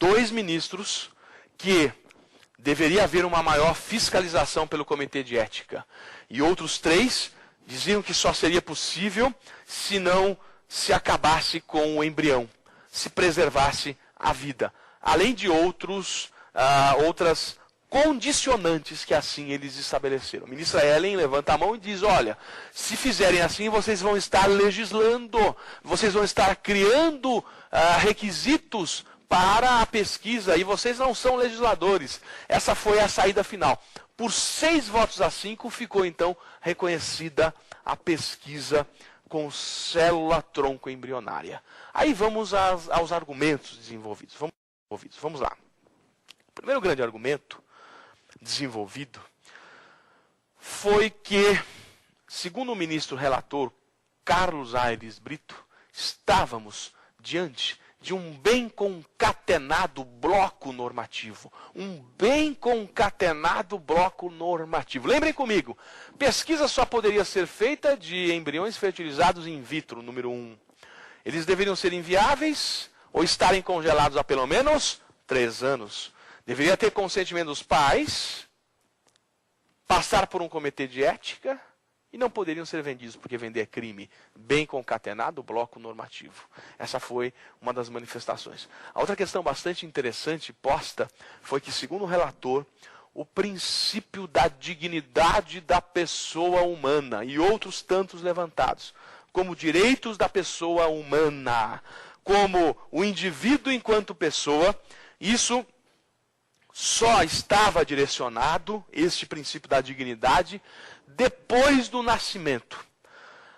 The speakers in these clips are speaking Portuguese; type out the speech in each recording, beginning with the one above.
2 ministros que deveria haver uma maior fiscalização pelo Comitê de Ética. E outros 3 diziam que só seria possível se não se acabasse com o embrião, se preservasse a vida. Além de outras condicionantes que assim eles estabeleceram. A ministra Ellen levanta a mão e diz, olha, se fizerem assim, vocês vão estar legislando, vocês vão estar criando requisitos para a pesquisa, e vocês não são legisladores. Essa foi a saída final. Por 6 votos a 5, ficou então reconhecida a pesquisa com célula-tronco embrionária. Aí vamos aos argumentos desenvolvidos. Vamos lá. O primeiro grande argumento desenvolvido foi que, segundo o ministro relator Carlos Aires Brito, estávamos diante de um bem concatenado bloco normativo. Um bem concatenado bloco normativo. Lembrem comigo, pesquisa só poderia ser feita de embriões fertilizados in vitro, número 1. Eles deveriam ser inviáveis ou estarem congelados há pelo menos 3 anos. Deveria ter consentimento dos pais, passar por um comitê de ética e não poderiam ser vendidos, porque vender é crime. Bem concatenado, bloco normativo. Essa foi uma das manifestações. A outra questão bastante interessante posta foi que, segundo o relator, o princípio da dignidade da pessoa humana e outros tantos levantados, como direitos da pessoa humana, como o indivíduo enquanto pessoa, isso só estava direcionado, este princípio da dignidade, depois do nascimento.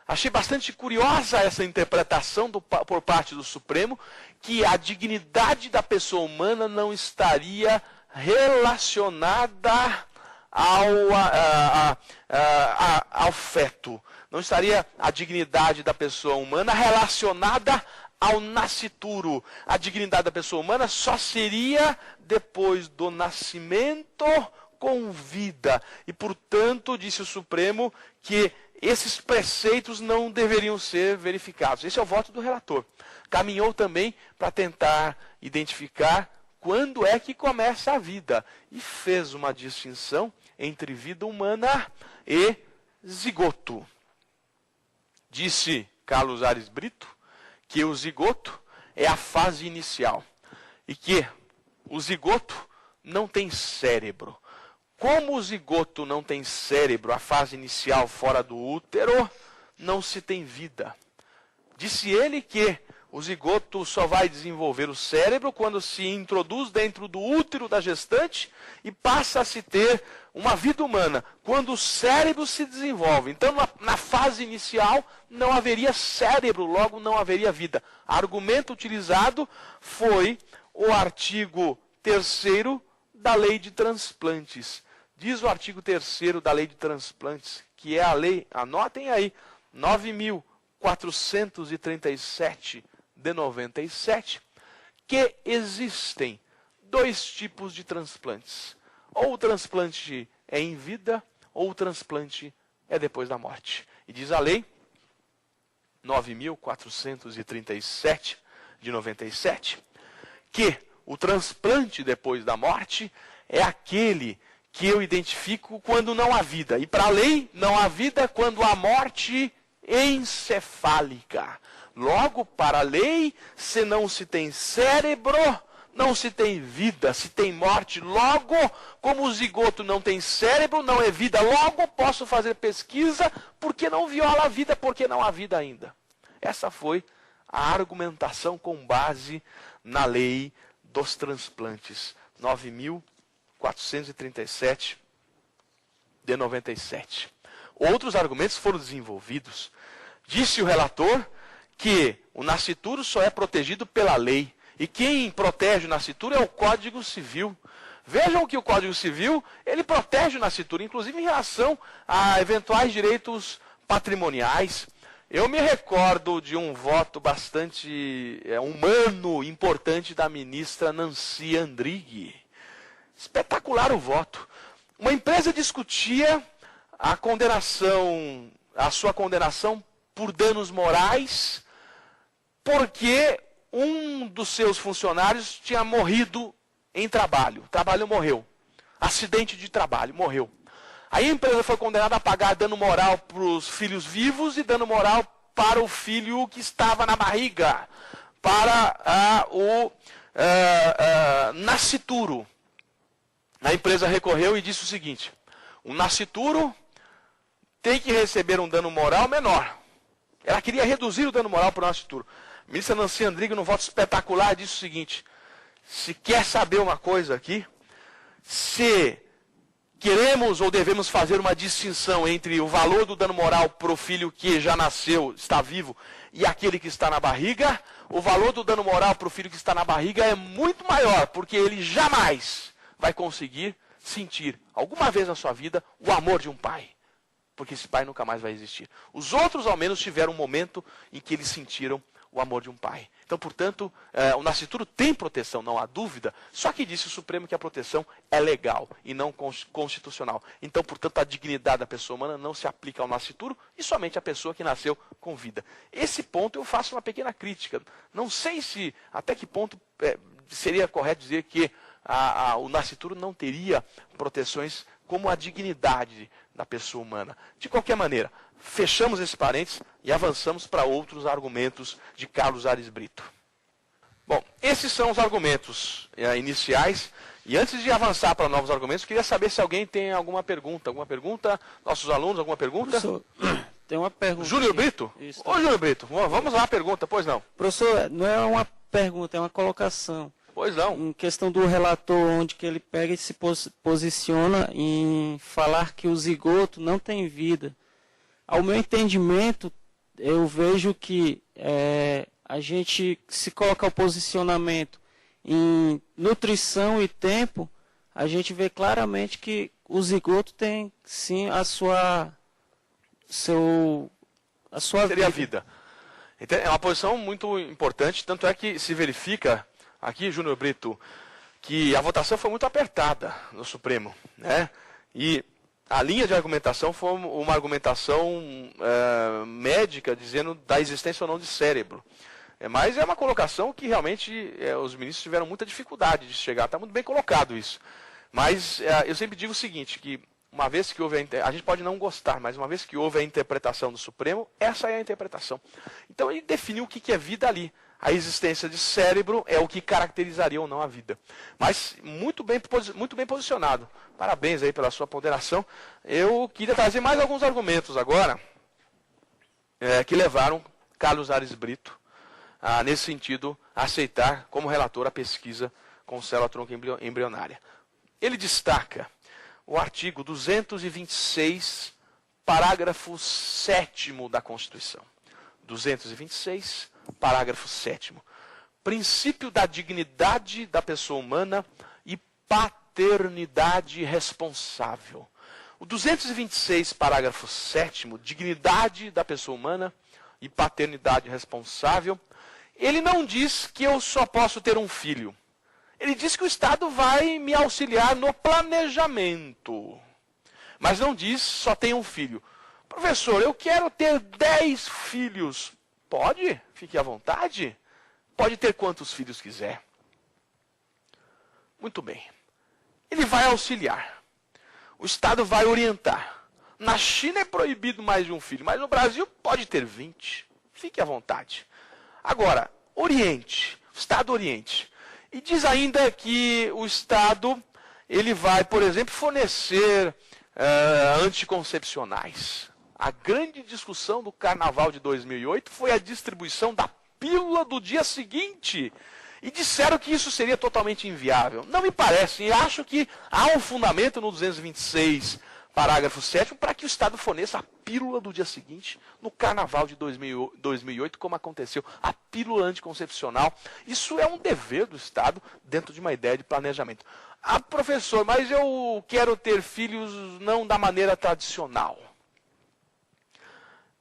Achei bastante curiosa essa interpretação por parte do Supremo, que a dignidade da pessoa humana não estaria relacionada ao feto. Não estaria a dignidade da pessoa humana relacionada ao nascituro. A dignidade da pessoa humana só seria depois do nascimento com vida. E, portanto, disse o Supremo que esses preceitos não deveriam ser verificados. Esse é o voto do relator. Caminhou também para tentar identificar quando é que começa a vida. E fez uma distinção entre vida humana e zigoto. Disse Carlos Aires Brito que o zigoto é a fase inicial e que o zigoto não tem cérebro. Como o zigoto não tem cérebro, a fase inicial fora do útero, não se tem vida. Disse ele que o zigoto só vai desenvolver o cérebro quando se introduz dentro do útero da gestante e passa a se ter uma vida humana, quando o cérebro se desenvolve. Então, na fase inicial, não haveria cérebro, logo não haveria vida. O argumento utilizado foi o artigo 3º da Lei de Transplantes. Diz o artigo 3º da Lei de Transplantes, que é a lei, anotem aí, 9.437 de 97, que existem 2 tipos de transplantes. Ou o transplante é em vida, ou o transplante é depois da morte. E diz a lei 9.437 de 97, que o transplante depois da morte é aquele que eu identifico quando não há vida. E para a lei, não há vida quando há morte encefálica. Logo, para a lei, se não se tem cérebro, não se tem vida, se tem morte. Logo, como o zigoto não tem cérebro, não é vida. Logo, posso fazer pesquisa, porque não viola a vida, porque não há vida ainda. Essa foi a argumentação com base na lei dos transplantes. 9.437 de 97. Outros argumentos foram desenvolvidos. Disse o relator que o nascituro só é protegido pela lei. E quem protege o nascituro é o Código Civil. Vejam que o Código Civil, ele protege o nascituro, inclusive em relação a eventuais direitos patrimoniais. Eu me recordo de um voto bastante humano, importante, da ministra Nancy Andrighi. Espetacular o voto. Uma empresa discutia a sua condenação por danos morais, porque um dos seus funcionários tinha morrido em trabalho. Trabalho, morreu. Acidente de trabalho, morreu. Aí a empresa foi condenada a pagar dano moral para os filhos vivos e dano moral para o filho que estava na barriga, para o nascituro. A empresa recorreu e disse o seguinte: o nascituro tem que receber um dano moral menor. Ela queria reduzir o dano moral para o nascituro. A ministra Nancy Andrighi, num voto espetacular, disse o seguinte: se quer saber uma coisa aqui, se queremos ou devemos fazer uma distinção entre o valor do dano moral para o filho que já nasceu, está vivo, e aquele que está na barriga, o valor do dano moral para o filho que está na barriga é muito maior, porque ele jamais vai conseguir sentir, alguma vez na sua vida, o amor de um pai. Porque esse pai nunca mais vai existir. Os outros, ao menos, tiveram um momento em que eles sentiram o amor de um pai. Então, portanto, o nascituro tem proteção, não há dúvida, só que disse o Supremo que a proteção é legal e não constitucional. Então, portanto, a dignidade da pessoa humana não se aplica ao nascituro e somente à pessoa que nasceu com vida. Esse ponto eu faço uma pequena crítica. Não sei se até que ponto seria correto dizer que o nascituro não teria proteções como a dignidade da pessoa humana. De qualquer maneira, fechamos esse parênteses e avançamos para outros argumentos de Carlos Ares Brito. Bom, esses são os argumentos iniciais. E antes de avançar para novos argumentos, queria saber se alguém tem alguma pergunta. Alguma pergunta? Nossos alunos, alguma pergunta? Professor, tem uma pergunta. Júnior Brito? Isso. Ô, Júnior Brito, vamos lá, pergunta, pois não. Professor, não é uma pergunta, é uma colocação. Pois não. Em questão do relator, onde que ele pega e se posiciona em falar que o zigoto não tem vida. Ao meu entendimento, eu vejo que a gente, se colocar o posicionamento em nutrição e tempo, a gente vê claramente que o zigoto tem, sim, a sua Seria vida. Então, é uma posição muito importante, tanto é que se verifica aqui, Júnior Brito, que a votação foi muito apertada no Supremo, né? E a linha de argumentação foi uma argumentação médica, dizendo da existência ou não de cérebro. Mas é uma colocação que realmente os ministros tiveram muita dificuldade de chegar. Está muito bem colocado isso. Mas eu sempre digo o seguinte, que uma vez que houve a gente pode não gostar, mas uma vez que houve a interpretação do Supremo, essa é a interpretação. Então ele definiu o que é vida ali. A existência de cérebro é o que caracterizaria ou não a vida. Mas muito bem posicionado. Parabéns aí pela sua ponderação. Eu queria trazer mais alguns argumentos agora que levaram Carlos Ares Brito nesse sentido, a aceitar como relator a pesquisa com célula tronco embrionária. Ele destaca o artigo 226, parágrafo 7º da Constituição. 226, parágrafo 7º. Princípio da dignidade da pessoa humana e paternidade responsável. O 226, parágrafo 7º, dignidade da pessoa humana e paternidade responsável, ele não diz que eu só posso ter um filho. Ele diz que o Estado vai me auxiliar no planejamento. Mas não diz só tem um filho. Professor, eu quero ter 10 filhos. Pode, fique à vontade. Pode ter quantos filhos quiser. Muito bem. Ele vai auxiliar. O Estado vai orientar. Na China é proibido mais de um filho, mas no Brasil pode ter 20. Fique à vontade. Agora, oriente. O Estado oriente. E diz ainda que o Estado ele vai, por exemplo, fornecer anticoncepcionais. A grande discussão do Carnaval de 2008 foi a distribuição da pílula do dia seguinte. E disseram que isso seria totalmente inviável. Não me parece. E acho que há um fundamento no 226, parágrafo 7º, para que o Estado forneça a pílula do dia seguinte no Carnaval de 2008, como aconteceu. A pílula anticoncepcional. Isso é um dever do Estado dentro de uma ideia de planejamento. Ah, professor, mas eu quero ter filhos não da maneira tradicional.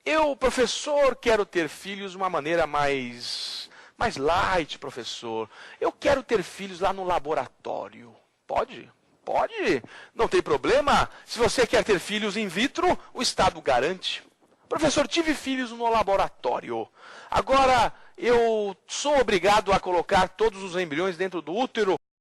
Eu, professor, quero ter filhos de uma maneira mais light, professor. Eu quero ter filhos lá no laboratório. Pode? Pode. Não tem problema. Se você quer ter filhos in vitro, o Estado garante. Professor, tive filhos no laboratório. Agora eu sou obrigado a colocar todos os embriões dentro do útero